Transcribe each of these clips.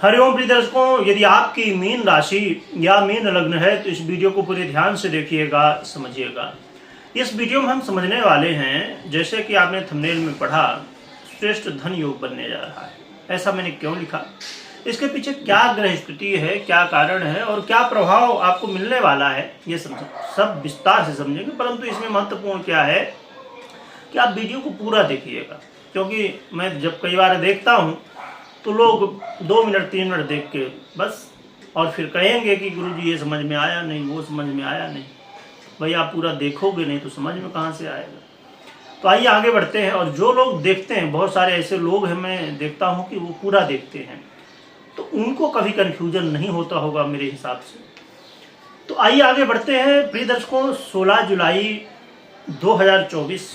हरिओम प्रिय दर्शकों, यदि आपकी मीन राशि या मीन लग्न है तो इस वीडियो को पूरे ध्यान से देखिएगा, समझिएगा। इस वीडियो में हम समझने वाले हैं, जैसे कि आपने थंबनेल में पढ़ा, श्रेष्ठ धन योग बनने जा रहा है। ऐसा मैंने क्यों लिखा, इसके पीछे क्या ग्रह स्थिति है, क्या कारण है और क्या प्रभाव आपको मिलने वाला है, ये सब विस्तार से समझेंगे। परंतु इसमें महत्वपूर्ण क्या है कि आप वीडियो को पूरा देखिएगा, क्योंकि मैं जब कई बार देखता हूँ तो लोग 2 मिनट 3 मिनट देख के बस और फिर कहेंगे कि गुरुजी ये समझ में आया नहीं, वो समझ में आया नहीं। भाई आप पूरा देखोगे नहीं तो समझ में कहाँ से आएगा। तो आइए आगे बढ़ते हैं। और जो लोग देखते हैं, बहुत सारे ऐसे लोग हैं, मैं देखता हूँ कि वो पूरा देखते हैं, तो उनको कभी कन्फ्यूजन नहीं होता होगा मेरे हिसाब से। तो आइए आगे बढ़ते हैं प्रिय दर्शकों। 16 जुलाई 2024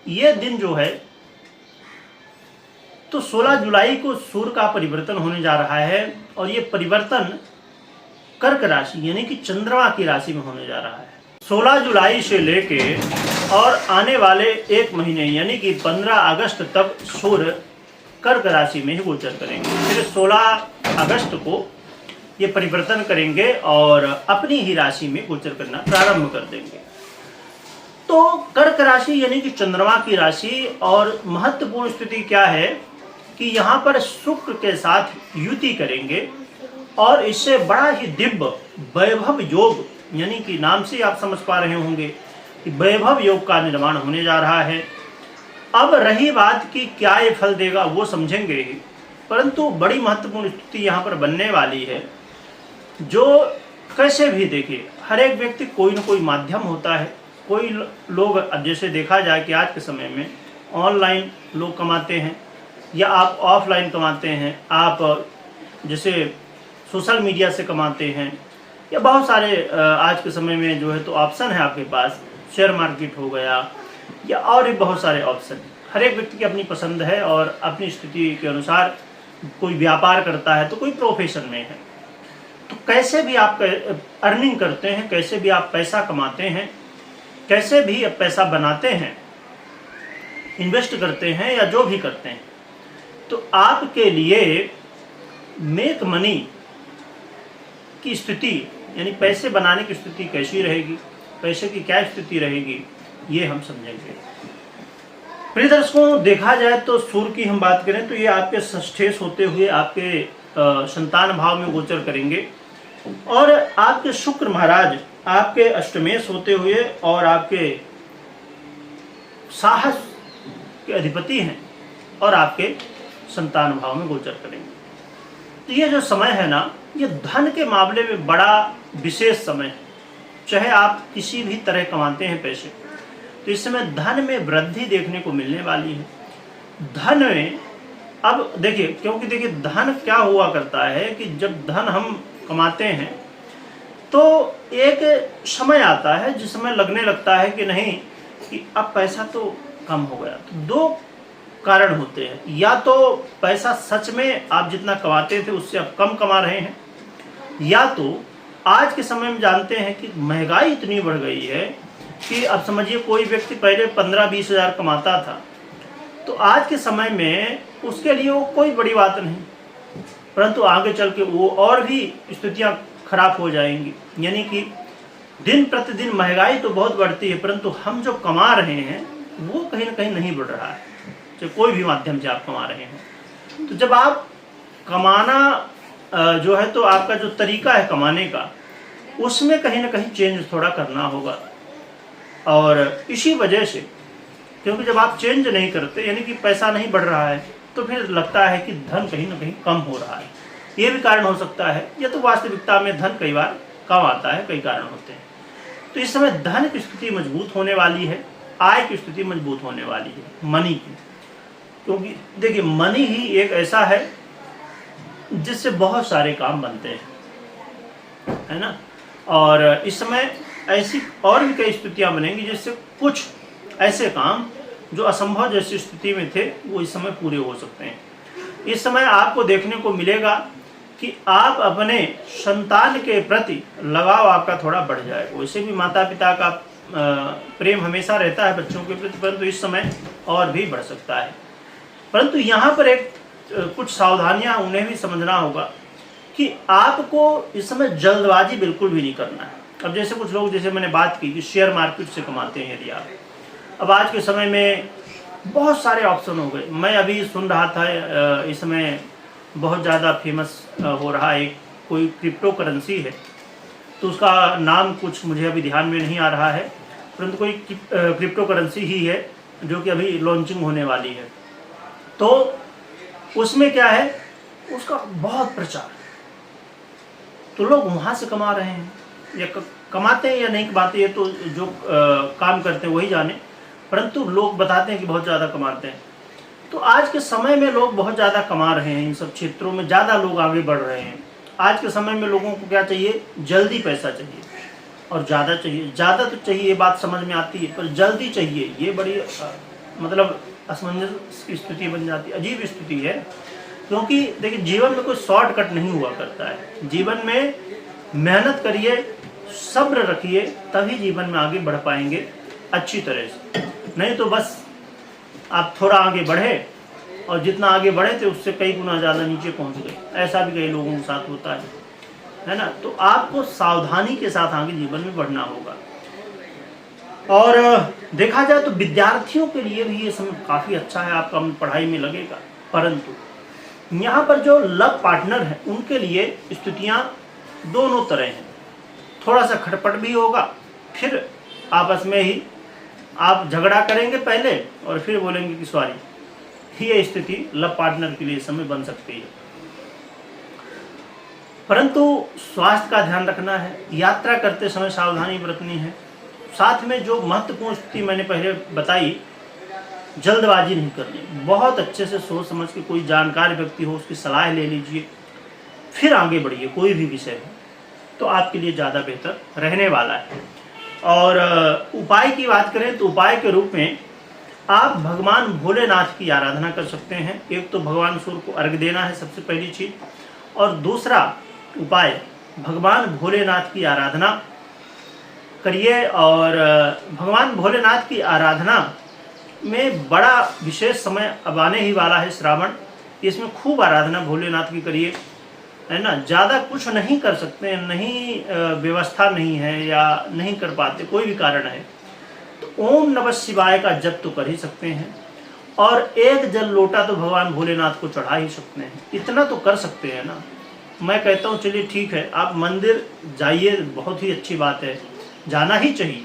ये दिन जो है, तो 16 जुलाई को सूर्य का परिवर्तन होने जा रहा है और ये परिवर्तन कर्क राशि यानी कि चंद्रमा की राशि में होने जा रहा है। 16 जुलाई से लेके और आने वाले 1 महीने यानी कि 15 अगस्त तक सूर्य कर्क राशि में ही गोचर करेंगे। फिर 16 अगस्त को ये परिवर्तन करेंगे और अपनी ही राशि में गोचर करना प्रारंभ कर देंगे। तो कर्क राशि यानी कि चंद्रमा की राशि, और महत्वपूर्ण स्थिति क्या है कि यहाँ पर शुक्र के साथ युति करेंगे और इससे बड़ा ही दिव्य वैभव योग, यानी कि नाम से आप समझ पा रहे होंगे कि वैभव योग का निर्माण होने जा रहा है। अब रही बात कि क्या ये फल देगा वो समझेंगे ही, परंतु बड़ी महत्वपूर्ण स्थिति यहाँ पर बनने वाली है। जो कैसे भी देखिए, हर एक व्यक्ति कोई न कोई माध्यम होता है। कोई लोग, अब जैसे देखा जाए कि आज के समय में ऑनलाइन लोग कमाते हैं या आप ऑफलाइन कमाते हैं, आप जैसे सोशल मीडिया से कमाते हैं, या बहुत सारे आज के समय में जो है तो ऑप्शन है आपके पास, शेयर मार्केट हो गया या और भी बहुत सारे ऑप्शन। हर एक व्यक्ति की अपनी पसंद है और अपनी स्थिति के अनुसार कोई व्यापार करता है तो कोई प्रोफेशन में है। तो कैसे भी आप अर्निंग करते हैं, कैसे भी आप पैसा कमाते हैं, कैसे भी आप पैसा बनाते हैं, इन्वेस्ट करते हैं या जो भी करते हैं, तो आपके लिए मेक मनी की स्थिति यानी पैसे बनाने की स्थिति कैसी रहेगी, पैसे की क्या स्थिति रहेगी, ये हम समझेंगे। प्रिय दर्शकों, देखा जाए तो सूर्य की हम बात करें तो ये आपके षष्ठेश होते हुए आपके संतान भाव में गोचर करेंगे, और आपके शुक्र महाराज आपके अष्टमेश होते हुए और आपके साहस के अधिपति हैं और आपके संतान भाव में गोचर करेंगे। तो ये जो समय है ना, ये धन के मामले में बड़ा विशेष समय है। चाहे आप किसी भी तरह कमाते हैं पैसे, तो इस समय धन में वृद्धि देखने को मिलने वाली है। धन में अब देखिए, क्योंकि देखिए धन क्या हुआ करता है कि जब धन हम कमाते हैं तो एक समय आता है जिस समय लगने लगता है कि नहीं, कि अब पैसा तो कम हो गया। तो 2 कारण होते हैं, या तो पैसा सच में आप जितना कमाते थे उससे आप कम कमा रहे हैं, या तो आज के समय में जानते हैं कि महंगाई इतनी बढ़ गई है कि अब समझिए कोई व्यक्ति पहले 15-20 हज़ार कमाता था, तो आज के समय में उसके लिए वो कोई बड़ी बात नहीं, परंतु आगे चल के वो और भी स्थितियां खराब हो जाएंगी। यानी कि दिन प्रतिदिन महंगाई तो बहुत बढ़ती है, परंतु हम जो कमा रहे हैं वो कहीं ना कहीं नहीं बढ़ रहा है, चाहे कोई भी माध्यम से आप कमा रहे हैं। तो जब आप कमाना जो है तो आपका जो तरीका है कमाने का, उसमें कहीं ना कहीं चेंज थोड़ा करना होगा। और इसी वजह से, क्योंकि जब आप चेंज नहीं करते यानी कि पैसा नहीं बढ़ रहा है, तो फिर लगता है कि धन कहीं ना कहीं कम हो रहा है। ये भी कारण हो सकता है, या तो वास्तविकता में धन कई बार कम आता है, कई कारण होते हैं। तो इस समय धन की स्थिति मजबूत होने वाली है, आय की स्थिति मजबूत होने वाली है, मनी की। क्योंकि देखिए मनी ही एक ऐसा है जिससे बहुत सारे काम बनते हैं, है ना। और इस समय ऐसी और भी कई स्थितियां बनेंगी जिससे कुछ ऐसे काम जो असंभव जैसी स्थिति में थे वो इस समय पूरे हो सकते हैं। इस समय आपको देखने को मिलेगा कि आप अपने संतान के प्रति लगाव आपका थोड़ा बढ़ जाएगा। वैसे भी माता पिता का प्रेम हमेशा रहता है बच्चों के प्रति, परंतु इस समय और भी बढ़ सकता है। परंतु यहाँ पर एक कुछ सावधानियां उन्हें भी समझना होगा कि आपको इस समय जल्दबाजी बिल्कुल भी नहीं करना है। अब जैसे कुछ लोग, जैसे मैंने बात की कि शेयर मार्केट से कमाते हैं यदि आप, अब आज के समय में बहुत सारे ऑप्शन हो गए। मैं अभी सुन रहा था इस समय बहुत ज़्यादा फेमस हो रहा है कोई क्रिप्टो करेंसी है, तो उसका नाम कुछ मुझे अभी ध्यान में नहीं आ रहा है, परंतु कोई क्रिप्टो करेंसी ही है जो कि अभी लॉन्चिंग होने वाली है। तो उसमें क्या है, उसका बहुत प्रचार, तो लोग वहाँ से कमा रहे हैं, या कमाते हैं या नहीं कमाते, ये तो जो काम करते हैं वही जाने, परंतु लोग बताते हैं कि बहुत ज़्यादा कमाते हैं। तो आज के समय में लोग बहुत ज़्यादा कमा रहे हैं, इन सब क्षेत्रों में ज़्यादा लोग आगे बढ़ रहे हैं। आज के समय में लोगों को क्या चाहिए, जल्दी पैसा चाहिए और ज़्यादा चाहिए। ज़्यादा तो चाहिए, ये बात समझ में आती है, पर जल्दी चाहिए, ये बड़ी मतलब असमंजस की स्थिति बन जाती है, अजीब स्थिति है। क्योंकि देखिए, जीवन में कोई शॉर्टकट नहीं हुआ करता है। जीवन में मेहनत करिए, सब्र रखिए, तभी जीवन में आगे बढ़ पाएंगे अच्छी तरह से। नहीं तो बस आप थोड़ा आगे बढ़े और जितना आगे बढ़े थे उससे कई गुना ज़्यादा नीचे पहुंच गए। ऐसा भी कई लोगों के साथ होता है ना। तो आपको सावधानी के साथ आगे जीवन में बढ़ना होगा। और देखा जाए तो विद्यार्थियों के लिए भी ये समय काफ़ी अच्छा है, आपका पढ़ाई में लगेगा। परंतु यहाँ पर जो लव पार्टनर है उनके लिए स्थितियाँ दोनों तरह हैं। थोड़ा सा खटपट भी होगा, फिर आपस में ही आप झगड़ा करेंगे पहले और फिर बोलेंगे कि सॉरी। ये स्थिति लव पार्टनर के लिए समय बन सकती है। परंतु स्वास्थ्य का ध्यान रखना है, यात्रा करते समय सावधानी बरतनी है। साथ में जो महत्वपूर्ण स्थिति मैंने पहले बताई, जल्दबाजी नहीं करनी, बहुत अच्छे से सोच समझ के कोई जानकार व्यक्ति हो उसकी सलाह ले लीजिए, फिर आगे बढ़िए। कोई भी विषय हो तो आपके लिए ज़्यादा बेहतर रहने वाला है। और उपाय की बात करें तो उपाय के रूप में आप भगवान भोलेनाथ की आराधना कर सकते हैं। एक तो भगवान सूर्य को अर्घ्य देना है सबसे पहली चीज, और दूसरा उपाय भगवान भोलेनाथ की आराधना करिए। और भगवान भोलेनाथ की आराधना में बड़ा विशेष समय अब आने ही वाला है, श्रावण, इसमें खूब आराधना भोलेनाथ की करिए, है ना। ज़्यादा कुछ नहीं कर सकते, नहीं व्यवस्था नहीं है या नहीं कर पाते, कोई भी कारण है, तो ओम नमः शिवाय का जप तो कर ही सकते हैं। और एक जल लोटा तो भगवान भोलेनाथ को चढ़ा ही सकते हैं, इतना तो कर सकते हैं ना। मैं कहता हूँ चलिए ठीक है, आप मंदिर जाइए, बहुत ही अच्छी बात है, जाना ही चाहिए,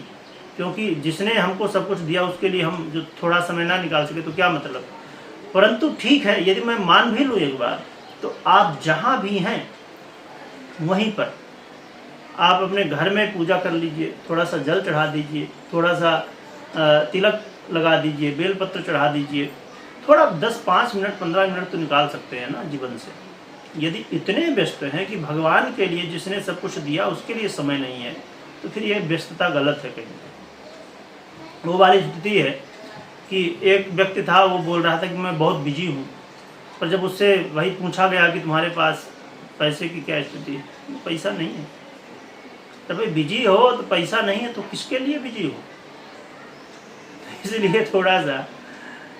क्योंकि जिसने हमको सब कुछ दिया उसके लिए हम जो थोड़ा समय ना निकाल सके तो क्या मतलब। परंतु ठीक है, यदि मैं मान भी लूँ एक बार, तो आप जहाँ भी हैं वहीं पर आप अपने घर में पूजा कर लीजिए, थोड़ा सा जल चढ़ा दीजिए, थोड़ा सा तिलक लगा दीजिए, बेलपत्र चढ़ा दीजिए, थोड़ा 10-5 मिनट 15 मिनट तो निकाल सकते हैं ना जीवन से। यदि इतने व्यस्त हैं कि भगवान के लिए, जिसने सब कुछ दिया, उसके लिए समय नहीं है, तो फिर यह व्यस्तता गलत है कहीं। वो वाली स्थिति है कि एक व्यक्ति था, वो बोल रहा था कि मैं बहुत बिजी हूँ, पर जब उससे वही पूछा गया कि तुम्हारे पास पैसे की क्या स्थिति है, पैसा नहीं है। जब भाई बिजी हो तो पैसा नहीं है तो किसके लिए बिजी हो। इसलिए थोड़ा सा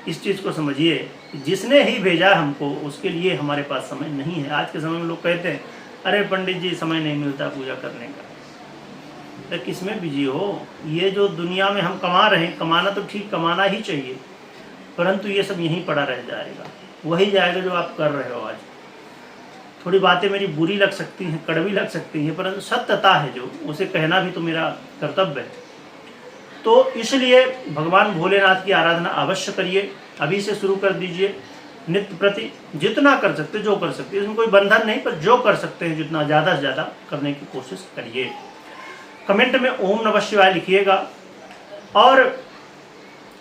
इस चीज़ को समझिए, जिसने ही भेजा हमको उसके लिए हमारे पास समय नहीं है। आज के समय में लोग कहते हैं अरे पंडित जी समय नहीं मिलता पूजा करने का, तो किस में बिजी हो। ये जो दुनिया में हम कमा रहे हैं, कमाना तो ठीक, कमाना ही चाहिए, परंतु ये सब यहीं पड़ा रह जाएगा, वही जाएगा जो आप कर रहे हो आज। थोड़ी बातें मेरी बुरी लग सकती हैं, कड़वी लग सकती हैं, परंतु सत्यता है जो, उसे कहना भी तो मेरा कर्तव्य है। तो इसलिए भगवान भोलेनाथ की आराधना अवश्य करिए, अभी से शुरू कर दीजिए। नित्य प्रति जितना कर सकते, जो कर सकते, इसमें कोई बंधन नहीं, पर जो कर सकते हैं जितना ज़्यादा से ज़्यादा करने की कोशिश करिए। कमेंट में ओम नमः शिवाय लिखिएगा। और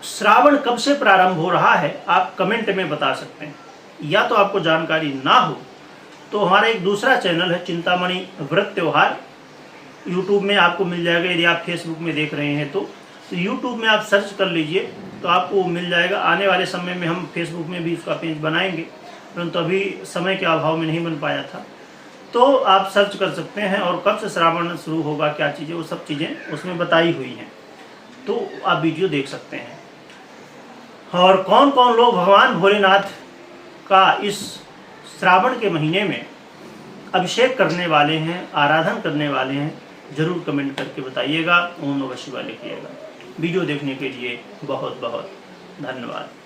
श्रावण कब से प्रारंभ हो रहा है आप कमेंट में बता सकते हैं। या तो आपको जानकारी ना हो तो हमारा एक दूसरा चैनल है चिंतामणि व्रत त्योहार, यूट्यूब में आपको मिल जाएगा। यदि आप फेसबुक में देख रहे हैं तो यूट्यूब में आप सर्च कर लीजिए तो आपको मिल जाएगा। आने वाले समय में हम फेसबुक में भी उसका पेज बनाएंगे, परंतु अभी समय के अभाव में नहीं बन पाया था, तो आप सर्च कर सकते हैं। और कब से श्रावण शुरू होगा, क्या चीज़ें, वो सब चीज़ें उसमें बताई हुई हैं, तो आप वीडियो देख सकते हैं। और कौन कौन लोग भगवान भोलेनाथ का इस श्रावण के महीने में अभिषेक करने वाले हैं, आराधन करने वाले हैं, जरूर कमेंट करके बताइएगा। ओम नमः शिवाय लिखिएगा। वीडियो देखने के लिए बहुत बहुत धन्यवाद।